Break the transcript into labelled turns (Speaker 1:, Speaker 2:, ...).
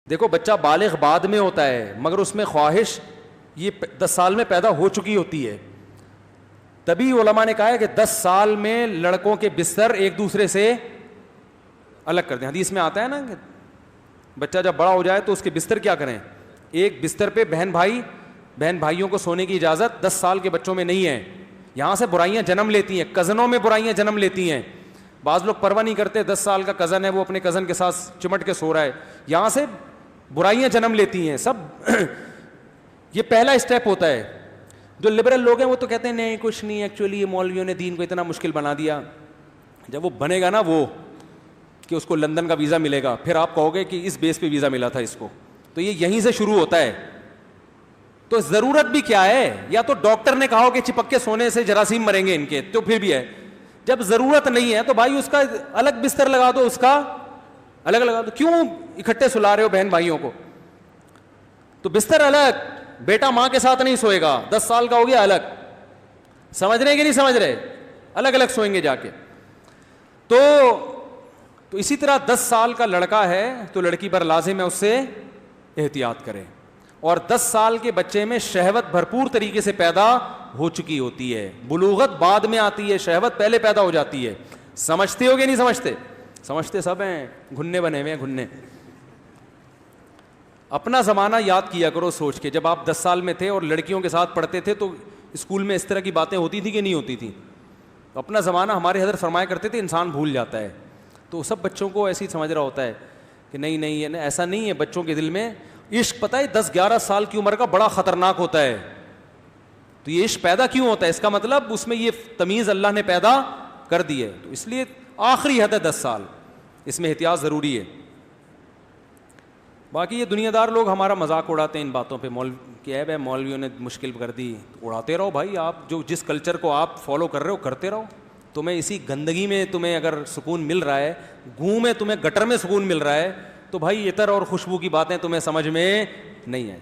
Speaker 1: دیکھو بچہ بالغ بعد میں ہوتا ہے مگر اس میں خواہش یہ 10 سال میں پیدا ہو چکی ہوتی ہے. تبھی علماء نے کہا ہے کہ 10 سال میں لڑکوں کے بستر ایک دوسرے سے الگ کر دیں. حدیث میں آتا ہے نا کہ بچہ جب بڑا ہو جائے تو اس کے بستر کیا کریں, ایک بستر پہ بہن بھائیوں کو سونے کی اجازت 10 سال کے بچوں میں نہیں ہے. یہاں سے برائیاں جنم لیتی ہیں, کزنوں میں برائیاں جنم لیتی ہیں. بعض لوگ پرواہ نہیں کرتے, 10 سال کا کزن ہے وہ اپنے کزن کے ساتھ چمٹ کے سو رہا ہے, یہاں سے برائیاں جنم لیتی ہیں سب. یہ پہلا اسٹیپ ہوتا ہے. جو لبرل لوگ ہیں وہ تو کہتے ہیں نہیں کچھ نہیں, ایکچولی یہ مولویوں نے دین کو اتنا مشکل بنا دیا. جب وہ بنے گا نا وہ کہ اس کو لندن کا ویزا ملے گا, پھر آپ کہو گے کہ اس بیس پہ ویزا ملا تھا اس کو. تو یہ یہیں سے شروع ہوتا ہے. تو ضرورت بھی کیا ہے, یا تو ڈاکٹر نے کہا کہ چپک کے سونے سے جراثیم مریں گے ان کے, تو پھر بھی ہے. جب ضرورت نہیں ہے تو بھائی اس کا الگ بستر لگا دو, اس کا الگ لگا دو. کیوں اکٹھے سلا رہے ہو بہن بھائیوں کو؟ تو بستر الگ, بیٹا ماں کے ساتھ نہیں سوئے گا, 10 سال کا ہو گیا الگ. سمجھ رہے کہ نہیں سمجھ رہے؟ الگ الگ سوئیں گے جا کے. تو اسی طرح 10 سال کا لڑکا ہے تو لڑکی پر لازم ہے اس سے احتیاط کرے. اور 10 سال کے بچے میں شہوت بھرپور طریقے سے پیدا ہو چکی ہوتی ہے, بلوغت بعد میں آتی ہے, شہوت پہلے پیدا ہو جاتی ہے. سمجھتے ہو کہ نہیں سمجھتے؟ سمجھتے سب ہیں, گھننے بنے ہوئے ہیں گھننے. اپنا زمانہ یاد کیا کرو سوچ کے, جب آپ 10 سال میں تھے اور لڑکیوں کے ساتھ پڑھتے تھے تو اسکول میں اس طرح کی باتیں ہوتی تھی کہ نہیں ہوتی تھی؟ اپنا زمانہ ہمارے حضرت فرمایا کرتے تھے انسان بھول جاتا ہے. تو سب بچوں کو ایسے ہی سمجھ رہا ہوتا ہے کہ نہیں ایسا نہیں ہے. بچوں کے دل میں عشق پتہ ہے 10-11 سال کی عمر کا بڑا خطرناک ہوتا ہے. تو یہ عشق پیدا کیوں ہوتا ہے؟ اس کا مطلب اس میں یہ تمیز اللہ نے پیدا کر دی ہے. تو اس لیے آخری حد ہے 10 سال, اس میں احتیاط ضروری ہے. باقی یہ دنیا دار لوگ ہمارا مذاق اڑاتے ہیں ان باتوں پہ, کیا ہے مولویوں نے مشکل کر دی. اڑاتے رہو بھائی, آپ جس کلچر کو آپ فالو کر رہے ہو کرتے رہو. تمہیں اسی گندگی میں تمہیں اگر سکون مل رہا ہے, گوں میں تمہیں گٹر میں سکون مل رہا ہے, تو بھائی عطر اور خوشبو کی باتیں تمہیں سمجھ میں نہیں آئیں.